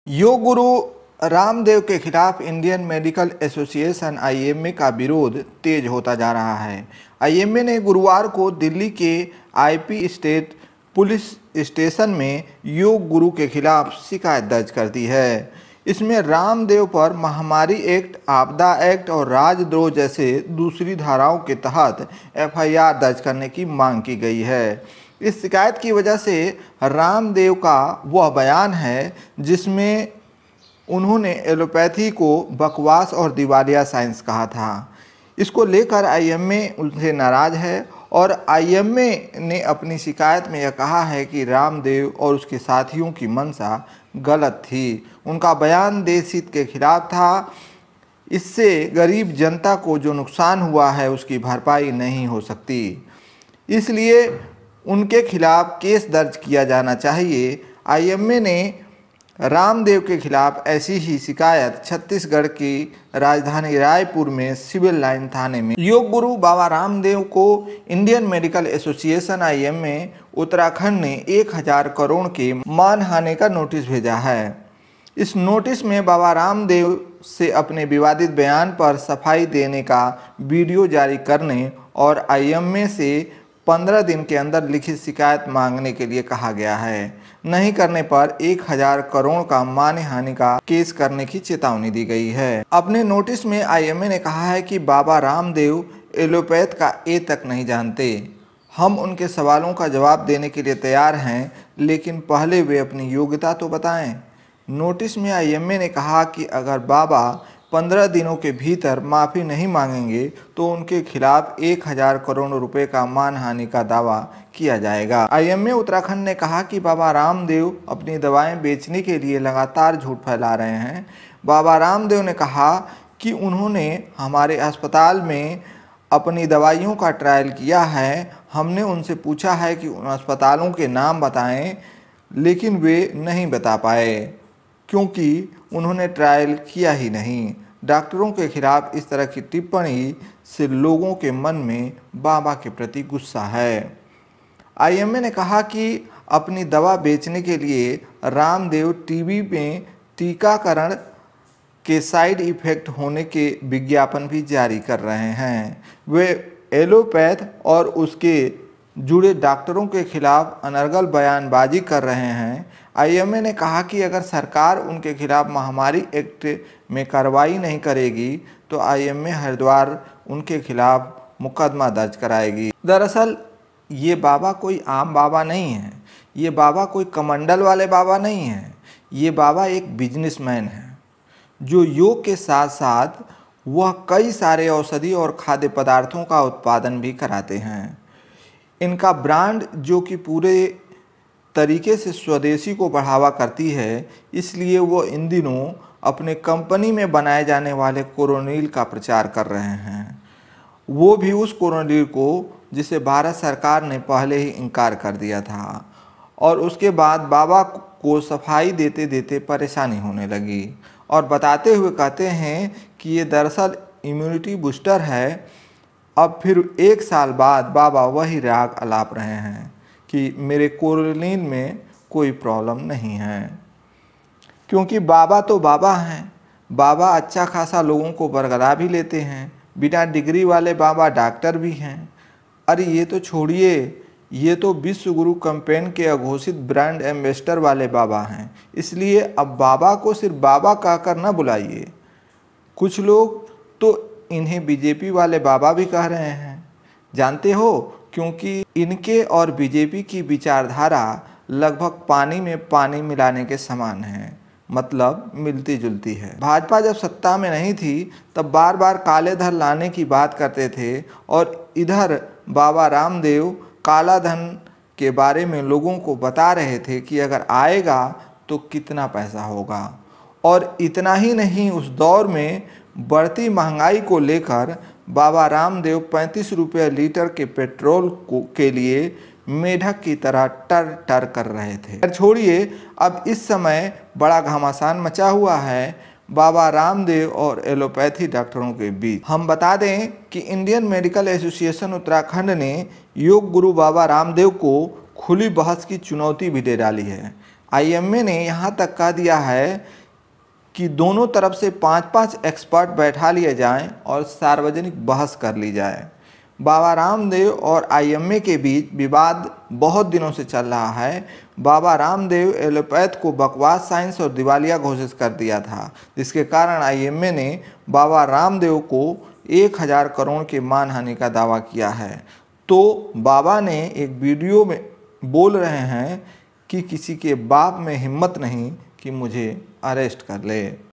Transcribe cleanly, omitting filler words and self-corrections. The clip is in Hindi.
योग गुरु रामदेव के खिलाफ इंडियन मेडिकल एसोसिएशन आईएमए का विरोध तेज होता जा रहा है। आईएमए ने गुरुवार को दिल्ली के आईपी स्टेट पुलिस स्टेशन में योग गुरु के खिलाफ शिकायत दर्ज कर दी है। इसमें रामदेव पर महामारी एक्ट, आपदा एक्ट और राजद्रोह जैसे दूसरी धाराओं के तहत एफआईआर दर्ज करने की मांग की गई है। इस शिकायत की वजह से रामदेव का वह बयान है जिसमें उन्होंने एलोपैथी को बकवास और दिवालिया साइंस कहा था। इसको लेकर आईएमए उनसे नाराज है और आईएमए ने अपनी शिकायत में यह कहा है कि रामदेव और उसके साथियों की मंशा गलत थी। उनका बयान देश हित के खिलाफ था। इससे गरीब जनता को जो नुकसान हुआ है उसकी भरपाई नहीं हो सकती, इसलिए उनके खिलाफ केस दर्ज किया जाना चाहिए। आईएमए ने रामदेव के खिलाफ ऐसी ही शिकायत छत्तीसगढ़ की राजधानी रायपुर में सिविल लाइन थाने में योग गुरु बाबा रामदेव को Indian medical association IMA Uttarakhand ने 1000 करोड़ के मानहानि का नोटिस भेजा है। इस नोटिस में बाबा रामदेव से अपने विवादित बयान पर सफाई देने का वीडियो जारी करने और आईएमए से 15 दिन के अंदर लिखित शिकायत मांगने के लिए कहा गया है। नहीं करने पर 1000 करोड़ का मानहानि का केस करने की चेतावनी दी गई है। अपने नोटिस में आईएमए ने कहा है कि बाबा रामदेव एलोपैथ का ए तक नहीं जानते। हम उनके सवालों का जवाब देने के लिए तैयार हैं, लेकिन पहले वे अपनी योग्यता तो बताएं। नोटिस में आईएमए ने कहा कि अगर बाबा 15 दिनों के भीतर माफ़ी नहीं मांगेंगे तो उनके खिलाफ 1000 करोड़ रुपए का मानहानि का दावा किया जाएगा। आईएमए उत्तराखंड ने कहा कि बाबा रामदेव अपनी दवाएं बेचने के लिए लगातार झूठ फैला रहे हैं। बाबा रामदेव ने कहा कि उन्होंने हमारे अस्पताल में अपनी दवाइयों का ट्रायल किया है। हमने उनसे पूछा है कि उन अस्पतालों के नाम बताएं, लेकिन वे नहीं बता पाए क्योंकि उन्होंने ट्रायल किया ही नहीं। डॉक्टरों के खिलाफ इस तरह की टिप्पणी से लोगों के मन में बाबा के प्रति गुस्सा है। आईएमए ने कहा कि अपनी दवा बेचने के लिए रामदेव टीवी में टीकाकरण के साइड इफ़ेक्ट होने के विज्ञापन भी जारी कर रहे हैं। वे एलोपैथ और उसके जुड़े डॉक्टरों के खिलाफ अनर्गल बयानबाजी कर रहे हैं। आईएमए ने कहा कि अगर सरकार उनके खिलाफ महामारी एक्ट में कार्रवाई नहीं करेगी तो आईएमए हरिद्वार उनके खिलाफ मुकदमा दर्ज कराएगी। दरअसल ये बाबा कोई आम बाबा नहीं है, ये बाबा कोई कमंडल वाले बाबा नहीं है। ये बाबा एक बिजनेसमैन है जो योग के साथ साथ वह कई सारे औषधि और खाद्य पदार्थों का उत्पादन भी कराते हैं। इनका ब्रांड जो कि पूरे तरीके से स्वदेशी को बढ़ावा करती है, इसलिए वो इन दिनों अपने कंपनी में बनाए जाने वाले कोरोनिल का प्रचार कर रहे हैं। वो भी उस कोरोनिल को जिसे भारत सरकार ने पहले ही इनकार कर दिया था और उसके बाद बाबा को सफाई देते देते परेशानी होने लगी और बताते हुए कहते हैं कि ये दरअसल इम्यूनिटी बूस्टर है। अब फिर 1 साल बाद बाबा वही राग अलाप रहे हैं कि मेरे कोरोनिल में कोई प्रॉब्लम नहीं है, क्योंकि बाबा तो बाबा हैं। बाबा अच्छा खासा लोगों को बरगला भी लेते हैं। बिना डिग्री वाले बाबा डॉक्टर भी हैं। अरे ये तो छोड़िए, ये तो विश्व गुरु कैंपेन के अघोषित ब्रांड एम्बेसडर वाले बाबा हैं। इसलिए अब बाबा को सिर्फ बाबा कहकर न बुलाइए। कुछ लोग तो इन्हें बीजेपी वाले बाबा भी कह रहे हैं। जानते हो, क्योंकि इनके और बीजेपी की विचारधारा लगभग पानी में पानी मिलाने के समान है, मतलब मिलती जुलती है। भाजपा जब सत्ता में नहीं थी तब बार बार काले धन लाने की बात करते थे और इधर बाबा रामदेव काला धन के बारे में लोगों को बता रहे थे कि अगर आएगा तो कितना पैसा होगा। और इतना ही नहीं, उस दौर में बढ़ती महंगाई को लेकर बाबा रामदेव 35 रुपये लीटर के पेट्रोल के लिए मेढक की तरह टर टर कर रहे थे। छोड़िए, अब इस समय बड़ा घमासान मचा हुआ है बाबा रामदेव और एलोपैथी डॉक्टरों के बीच। हम बता दें कि इंडियन मेडिकल एसोसिएशन उत्तराखंड ने योग गुरु बाबा रामदेव को खुली बहस की चुनौती भी दे डाली है। आईएमए ने यहाँ तक कह दिया है कि दोनों तरफ से 5-5 एक्सपर्ट बैठा लिए जाएं और सार्वजनिक बहस कर ली जाए। बाबा रामदेव और आईएमए के बीच विवाद बहुत दिनों से चल रहा है। बाबा रामदेव एलोपैथ को बकवास साइंस और दिवालिया घोषित कर दिया था, जिसके कारण आईएमए ने बाबा रामदेव को 1000 करोड़ के मानहानि का दावा किया है। तो बाबा ने एक वीडियो में बोल रहे हैं कि किसी के बाप में हिम्मत नहीं कि मुझे अरेस्ट कर ले।